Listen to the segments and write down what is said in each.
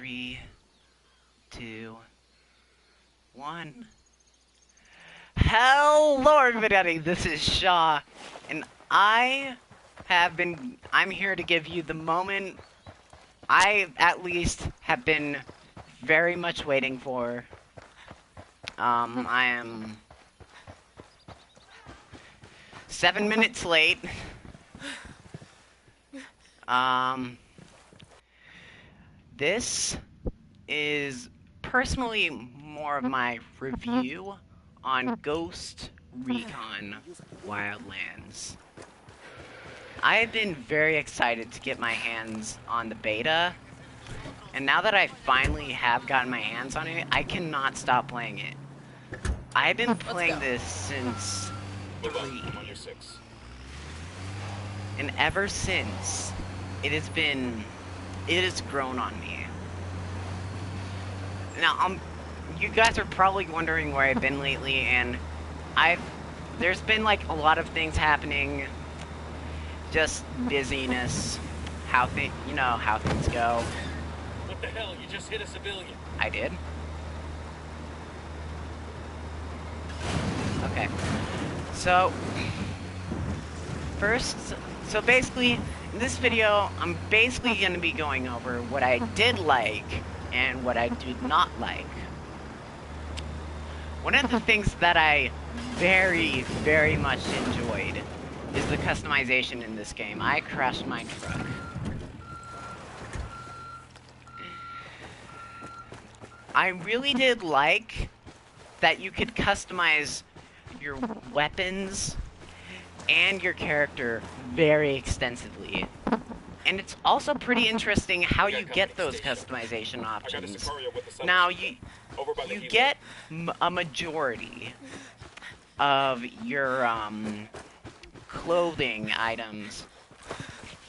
3, 2, 1. Hello everybody, this is Shaw, and I'm here to give you the moment I, at least, have been very much waiting for. I am 7 minutes late. This is personally more of my review on Ghost Recon Wildlands. I have been very excited to get my hands on the beta, and now that I finally have gotten my hands on it, I cannot stop playing it. I've been playing this since 3, and ever since, it has grown on me. Now, you guys are probably wondering where I've been lately, and there's been like a lot of things happening, just busyness, you know how things go. What the hell? You just hit a civilian. I did? Okay. So basically, in this video, I'm basically going to be going over what I did like and what I did not like. One of the things that I very, very much enjoyed is the customization in this game. I crashed my truck. I really did like that you could customize your weapons and your character very extensively. And it's also pretty interesting how you get those customization options. Now, you get a majority of your clothing items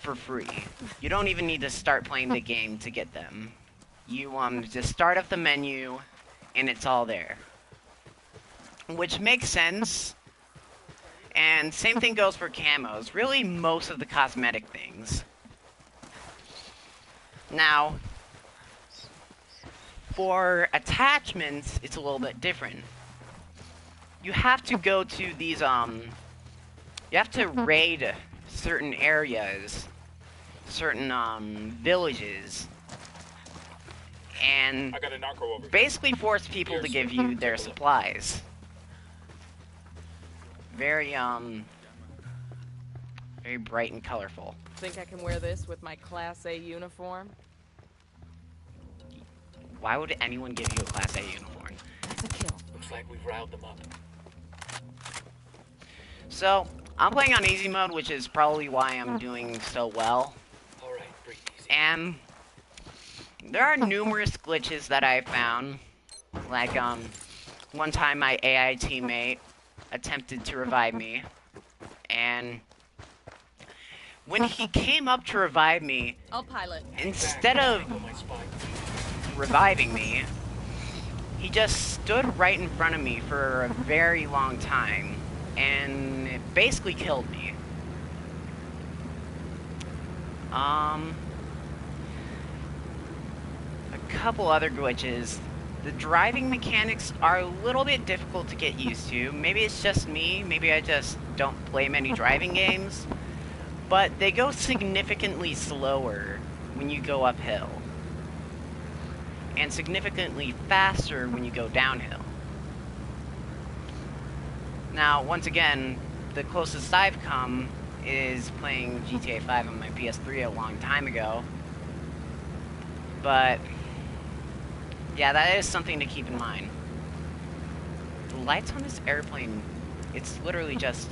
for free. You don't even need to start playing the game to get them. You just start up the menu, and it's all there. Which makes sense. And same thing goes for camos. Really, most of the cosmetic things. Now, for attachments, it's a little bit different. You have to go to these, you have to raid certain areas, certain, villages, and basically force people to give you their supplies. Very bright and colorful. Think I can wear this with my Class A uniform? Why would anyone give you a Class A uniform? That's a kill. Looks like we've riled them up. So, I'm playing on easy mode, which is probably why I'm doing so well. Alright, breathe easy. And there are numerous glitches that I found. Like, one time my AI teammate attempted to revive me, and when he came up to revive me, I'll pilot. instead of reviving me, he just stood right in front of me for a very long time, and it basically killed me. A couple other glitches. The driving mechanics are a little bit difficult to get used to. Maybe it's just me, maybe I just don't play many driving games, but they go significantly slower when you go uphill, and significantly faster when you go downhill. Now, once again, the closest I've come is playing GTA 5 on my PS3 a long time ago, but yeah, that is something to keep in mind. The lights on this airplane, it's literally just...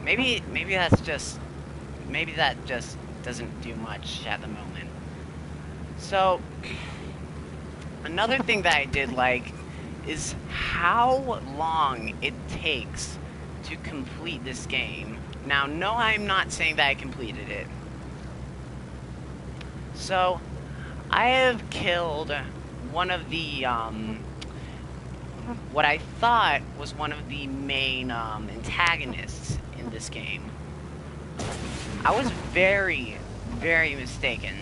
Maybe that just doesn't do much at the moment. So, another thing that I did like is how long it takes to complete this game. Now, no, I'm not saying that I completed it. So, I have killed one of the, what I thought was one of the main, antagonists in this game. I was very, very mistaken.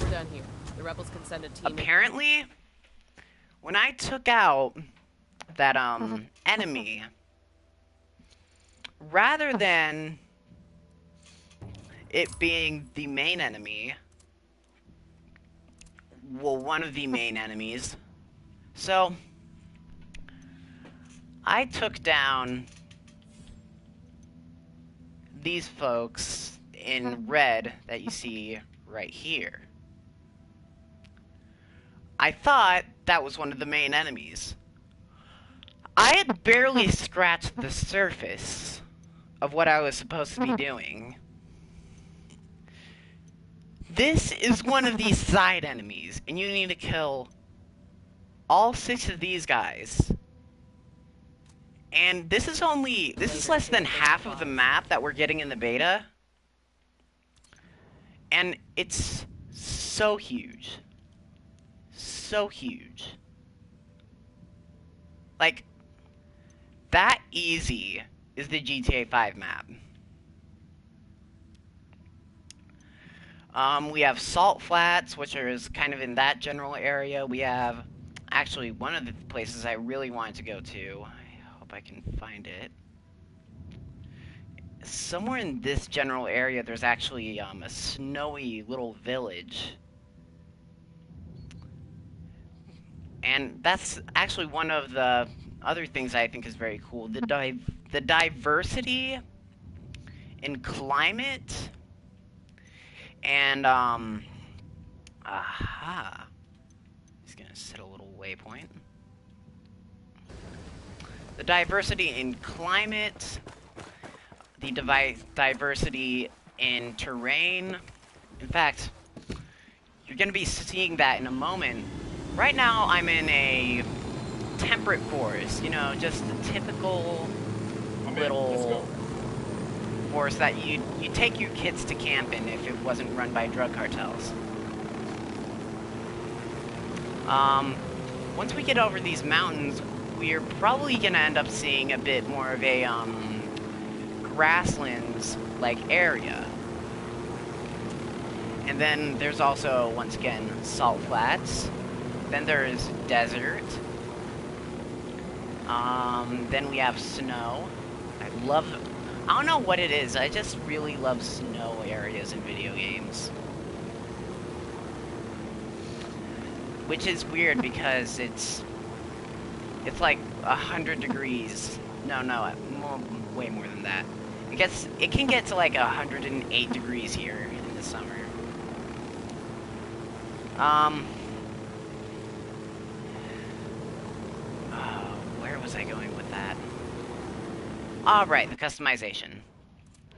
We're done here. The rebels can send a team. Apparently, when I took out that enemy, rather than it being the main enemy, well, one of the main enemies, so I took down these folks in red that you see right here. I thought that was one of the main enemies. I had barely scratched the surface of what I was supposed to be doing. This is one of these side enemies, and you need to kill all 6 of these guys. And this is less than half of the map that we're getting in the beta. And it's so huge. So huge. Like, that easy is the GTA 5 map. We have Salt Flats, which is kind of in that general area. We have, actually, one of the places I really wanted to go to. I hope I can find it. Somewhere in this general area, there's actually a snowy little village. And that's actually one of the other things I think is very cool. The diversity in climate and, aha. He's gonna set a little waypoint. The diversity in climate, the diversity in terrain. In fact, you're gonna be seeing that in a moment. Right now, I'm in a temperate forest, you know, just a typical little forest that you take your kids to camp in if it wasn't run by drug cartels. Once we get over these mountains, we're probably gonna end up seeing a bit more of a grasslands-like area. And then there's also, once again, salt flats. Then there's desert. Then we have snow. I don't know what it is, I just really love snow areas in video games. Which is weird because it's like 100 degrees. No, way more than that. It can get to like 108 degrees here in the summer. Where was I going with that? Alright, the customization.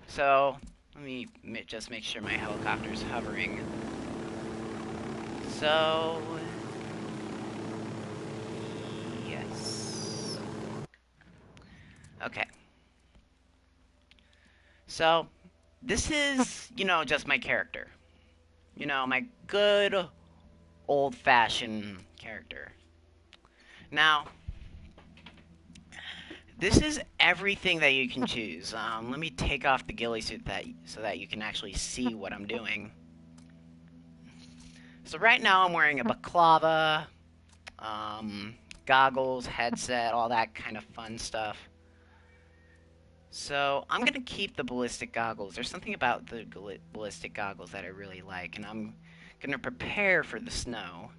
So, let me just make sure my helicopter's hovering. So, yes. Okay. So, this is, you know, just my character. You know, my good, old-fashioned character. Now, this is everything that you can choose. Let me take off the ghillie suit so that you can actually see what I'm doing. So right now I'm wearing a baklava, goggles, headset, all that kind of fun stuff. So I'm going to keep the ballistic goggles. There's something about the ballistic goggles that I really like, and I'm going to prepare for the snow.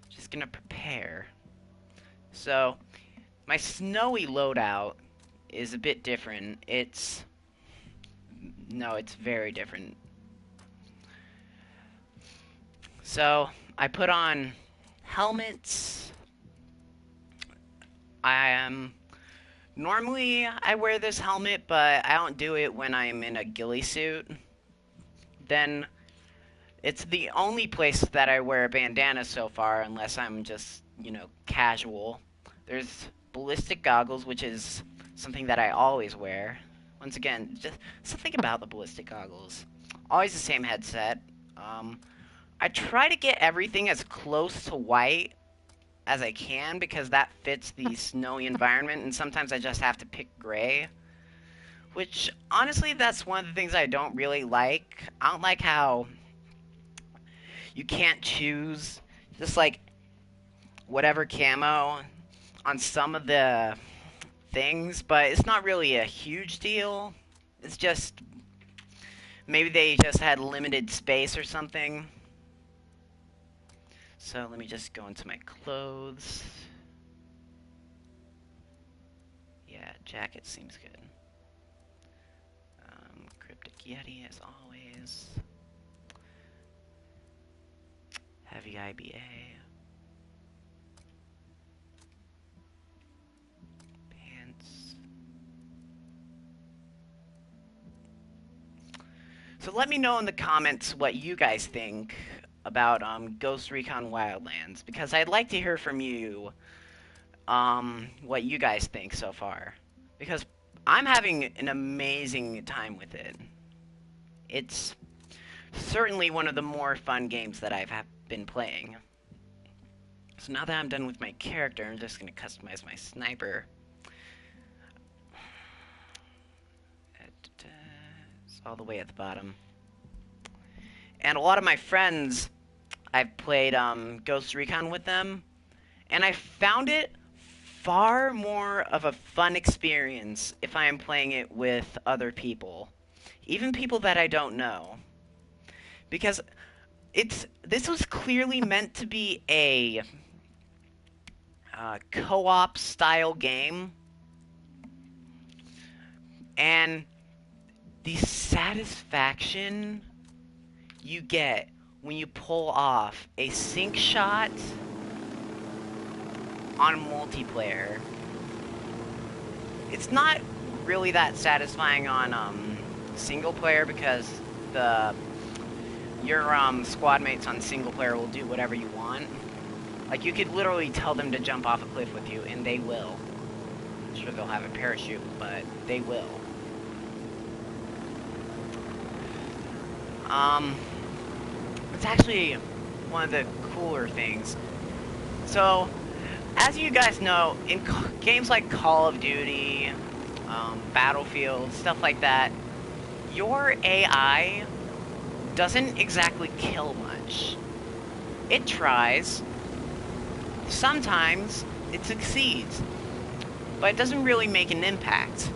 Just going to prepare. So, my snowy loadout is a bit different. It's very different. So, I put on helmets. Normally I wear this helmet, but I don't do it when I'm in a ghillie suit. Then, it's the only place that I wear a bandana so far, unless I'm just, you know, casual. There's ballistic goggles, which is something that I always wear. Once again, just something about the ballistic goggles. Always the same headset. I try to get everything as close to white as I can, because that fits the snowy environment, and sometimes I just have to pick gray. Which, honestly, that's one of the things I don't really like. I don't like how you can't choose just, like, whatever camo on some of the things, but it's not really a huge deal. It's just, maybe they just had limited space or something. So let me just go into my clothes. Yeah, jacket seems good. Cryptic Yeti as always. Heavy IBA. Pants. So let me know in the comments what you guys think about Ghost Recon Wildlands, because I'd like to hear from you what you guys think so far, because I'm having an amazing time with it. It's certainly one of the more fun games that I've been playing. So now that I'm done with my character, I'm just going to customize my sniper. It's all the way at the bottom. And a lot of my friends, I've played Ghost Recon with them, and I found it far more of a fun experience if I am playing it with other people. Even people that I don't know. Because this was clearly meant to be a co-op style game. And the satisfaction you get when you pull off a sync shot on multiplayer. It's not really that satisfying on single player, because your squad mates on single player will do whatever you want. Like, you could literally tell them to jump off a cliff with you, and they will. Sure, they'll have a parachute, but they will. It's actually one of the cooler things. So, as you guys know, in games like Call of Duty, Battlefield, stuff like that, your AI doesn't exactly kill much. It tries. Sometimes it succeeds, but it doesn't really make an impact.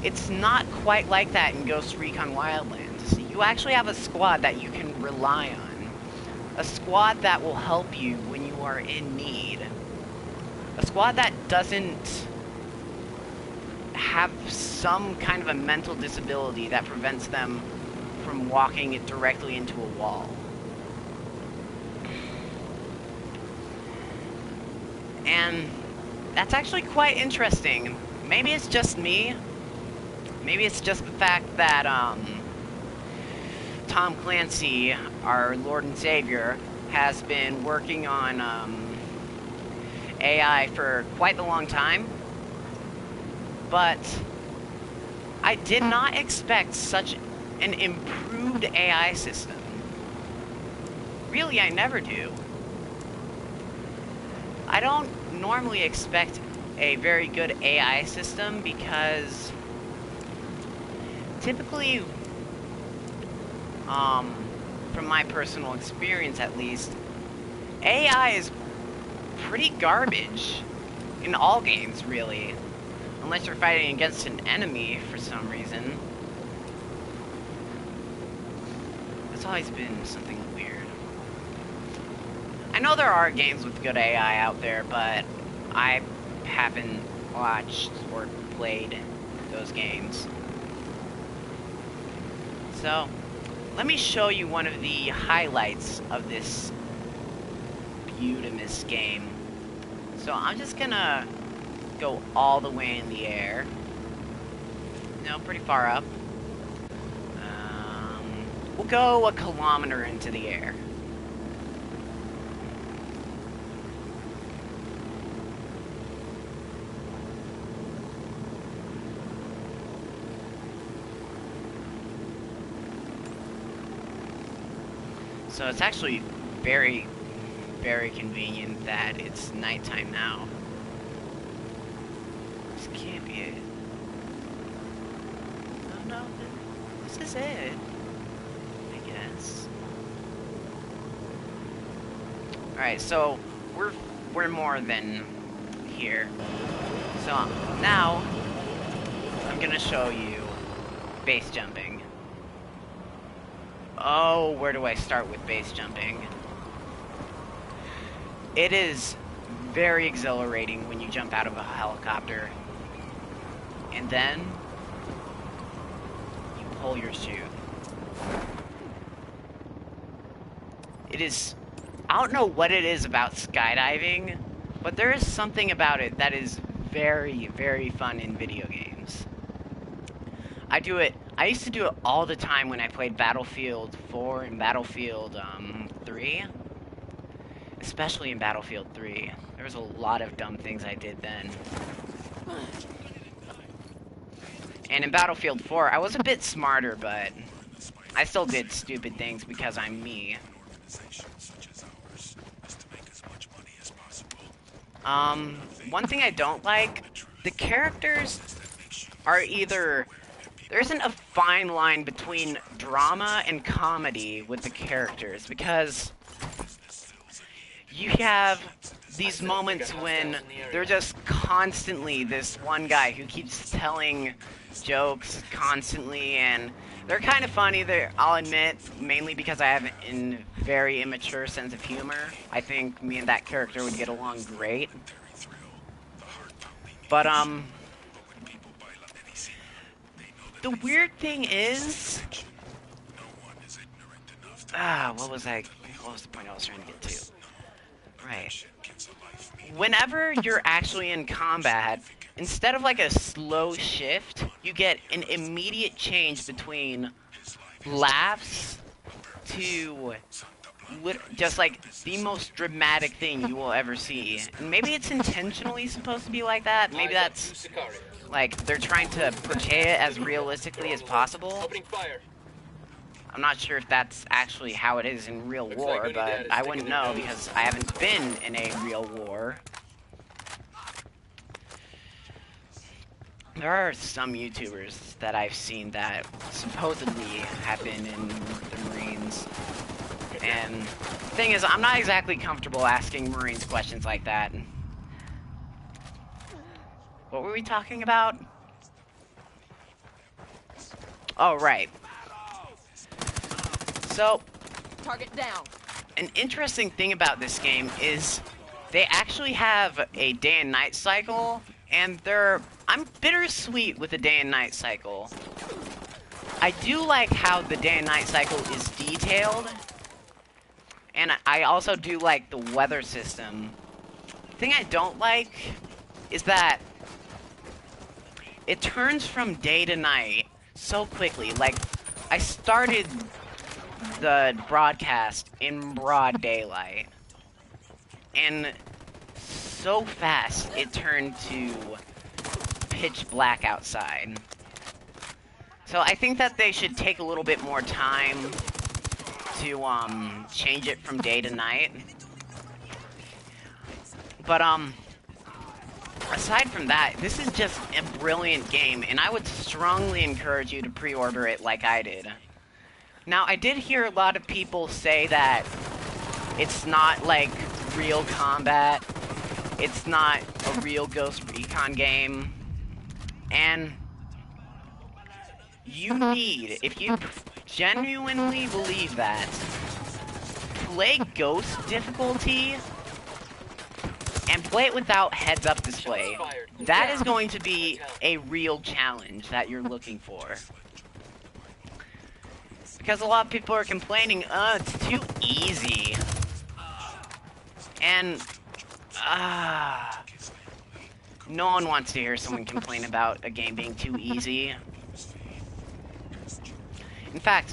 It's not quite like that in Ghost Recon Wildlands. You actually have a squad that you can rely on. A squad that will help you when you are in need. A squad that doesn't have some kind of a mental disability that prevents them from walking it directly into a wall. And that's actually quite interesting. Maybe it's just me. Maybe it's just the fact that Tom Clancy, our Lord and Savior, has been working on AI for quite a long time. But I did not expect such an improved AI system. Really, I never do. I don't normally expect a very good AI system because typically, from my personal experience at least, AI is pretty garbage in all games, really. Unless you're fighting against an enemy for some reason. It's always been something weird. I know there are games with good AI out there, but I haven't watched or played those games. So, let me show you one of the highlights of this beautimous game. So I'm just gonna go all the way in the air. No, pretty far up. We'll go 1 kilometer into the air. So it's actually very, very convenient that it's nighttime now. This can't be it. is it, I guess. Alright, so we're more than here. So now I'm gonna show you base jumping. Oh, where do I start with base jumping? It is very exhilarating when you jump out of a helicopter. And then you pull your chute. It is... I don't know what it is about skydiving, but there is something about it that is very, very fun in video games. I used to do it all the time when I played Battlefield 4 and Battlefield 3. Especially in Battlefield 3. There was a lot of dumb things I did then. And in Battlefield 4, I was a bit smarter, but I still did stupid things because I'm me. One thing I don't like, the characters are either... There isn't a fine line between drama and comedy with the characters, because you have these moments when they're just constantly this one guy who keeps telling jokes constantly, and they're kind of funny, I'll admit, mainly because I have a very immature sense of humor. I think me and that character would get along great. But, the weird thing is... what was the point I was trying to get to? Right. Whenever you're actually in combat, instead of like a slow shift, you get an immediate change between laughs to just like the most dramatic thing you will ever see. And maybe it's intentionally supposed to be like that. Maybe that's like they're trying to portray it as realistically as possible. I'm not sure if that's actually how it is in real war, but I wouldn't know because I haven't been in a real war. There are some YouTubers that I've seen that supposedly have been in the Marines. And the thing is, I'm not exactly comfortable asking Marines questions like that. What were we talking about? Oh, right. So, Target down. An interesting thing about this game is they actually have a day and night cycle, and I'm bittersweet with the day and night cycle. I do like how the day and night cycle is detailed, and I also do like the weather system. The thing I don't like is that it turns from day to night so quickly. Like, I started the broadcast in broad daylight, and so fast it turned to pitch black outside. So I think that they should take a little bit more time to change it from day to night. But aside from that, this is just a brilliant game, and I would strongly encourage you to pre-order it like I did. Now, I did hear a lot of people say that it's not, like, real combat. It's not a real Ghost Recon game. And you need, if you genuinely believe that, play Ghost difficulty and play it without heads-up display. That is going to be a real challenge that you're looking for. Because a lot of people are complaining, it's too easy. And, no one wants to hear someone complain about a game being too easy. In fact,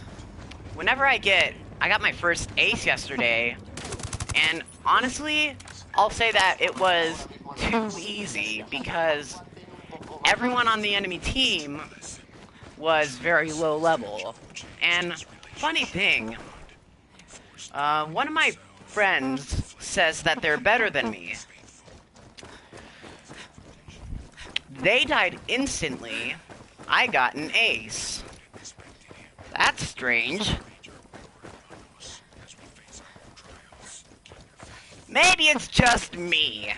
whenever I got my first ace yesterday, and honestly, I'll say that it was too easy because everyone on the enemy team was very low level. And funny thing, one of my friends says that they're better than me. They died instantly. I got an ace. That's strange. Maybe it's just me.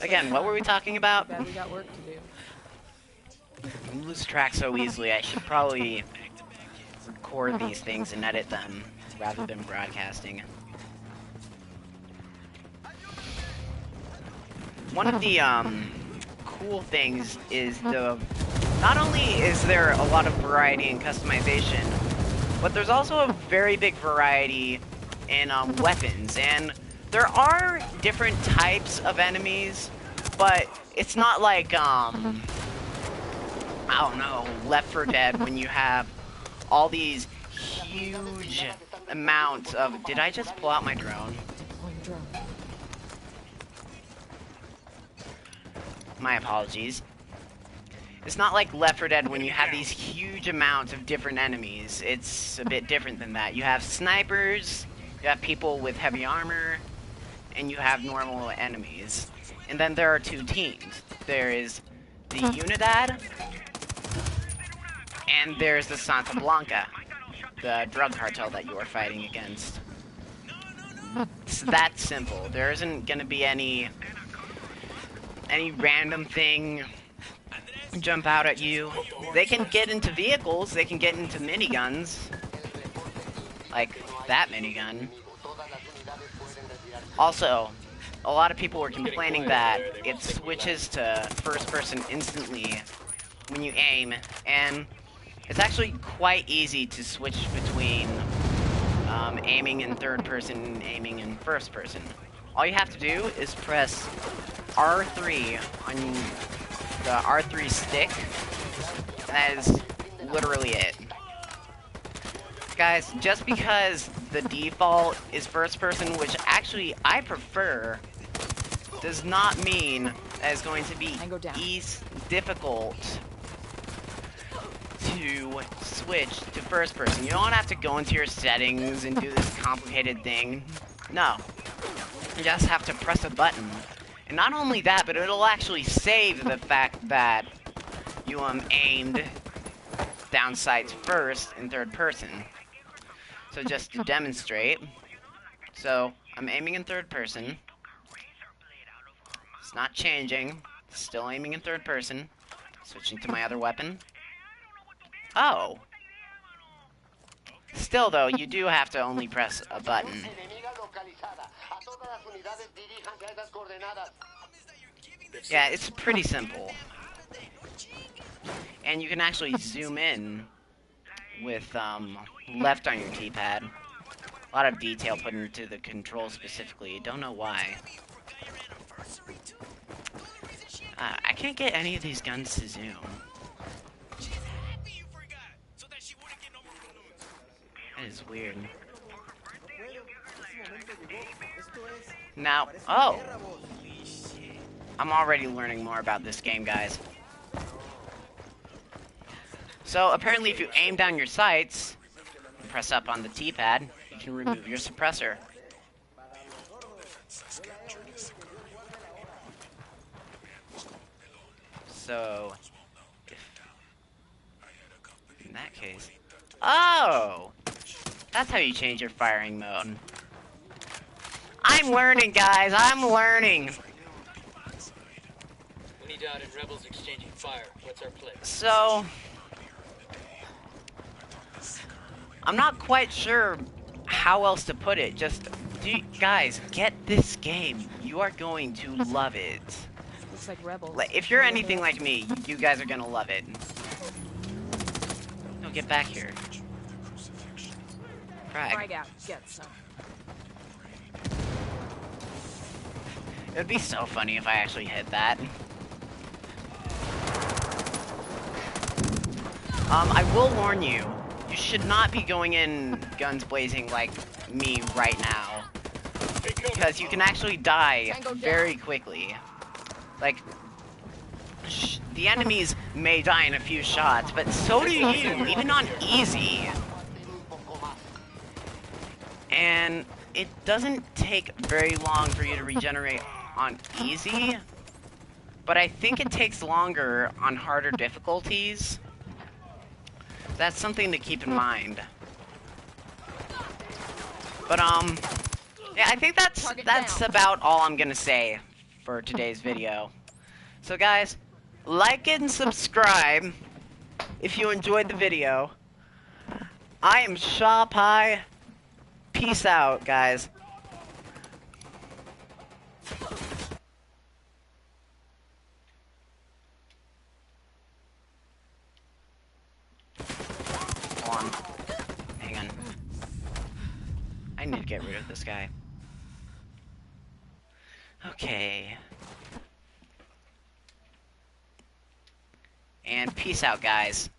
Again, what were we talking about? Bad we got work to do. I lose track so easily, I should probably record these things and edit them rather than broadcasting. One of the cool things is not only is there a lot of variety in customization, but there's also a very big variety in weapons, and there are different types of enemies, but it's not like I don't know, Left 4 Dead, when you have all these huge amounts of... Did I just pull out my drone? My apologies. It's not like Left 4 Dead when you have these huge amounts of different enemies. It's a bit different than that. You have snipers, you have people with heavy armor, and you have normal enemies. And then there are two teams. There is the Unidad, and there's the Santa Blanca, the drug cartel that you are fighting against. It's that simple. There isn't gonna be any random thing jump out at you. They can get into vehicles, they can get into miniguns, like that minigun. Also, a lot of people were complaining that it switches to first person instantly when you aim, and it's actually quite easy to switch between aiming in third person and aiming in first person. All you have to do is press R3 on the R3 stick, and that is literally it. Guys, just because the default is first person, which actually I prefer, does not mean that it's going to be difficult to switch to first person. You don't have to go into your settings and do this complicated thing. No. You just have to press a button. And not only that, but it'll actually save the fact that you aimed down sights first in third person. So just to demonstrate, so I'm aiming in third person. It's not changing. Still aiming in third person. Switching to my other weapon. Oh. Still though, you do have to only press a button. Yeah, it's pretty simple. And you can actually zoom in with left on your D-pad. A lot of detail put into the controls specifically. Don't know why. I can't get any of these guns to zoom. That is weird. Now, oh! I'm already learning more about this game, guys. So, apparently if you aim down your sights, and press up on the T-pad, you can remove your suppressor. So, in that case... Oh! That's how you change your firing mode. I'm learning, guys, I'm learning! Unidad and rebels exchanging fire. What's our plan? So... I'm not quite sure how else to put it. Just, guys, get this game. You are going to love it. Looks like rebels. If you're anything like me, you guys are gonna love it. No, get back here. Frag out. Get some. It'd be so funny if I actually hit that. I will warn you. You should not be going in guns blazing like me right now, because you can actually die very quickly. Like, the enemies may die in a few shots, but so do you, even on easy. And it doesn't take very long for you to regenerate on easy, but I think it takes longer on harder difficulties. That's something to keep in mind. But yeah, I think that's about all I'm gonna say for today's video. So guys, like and subscribe if you enjoyed the video. I am Shaw Pie. Peace out, guys. Hold on. Hang on. I need to get rid of this guy. Okay. And peace out, guys.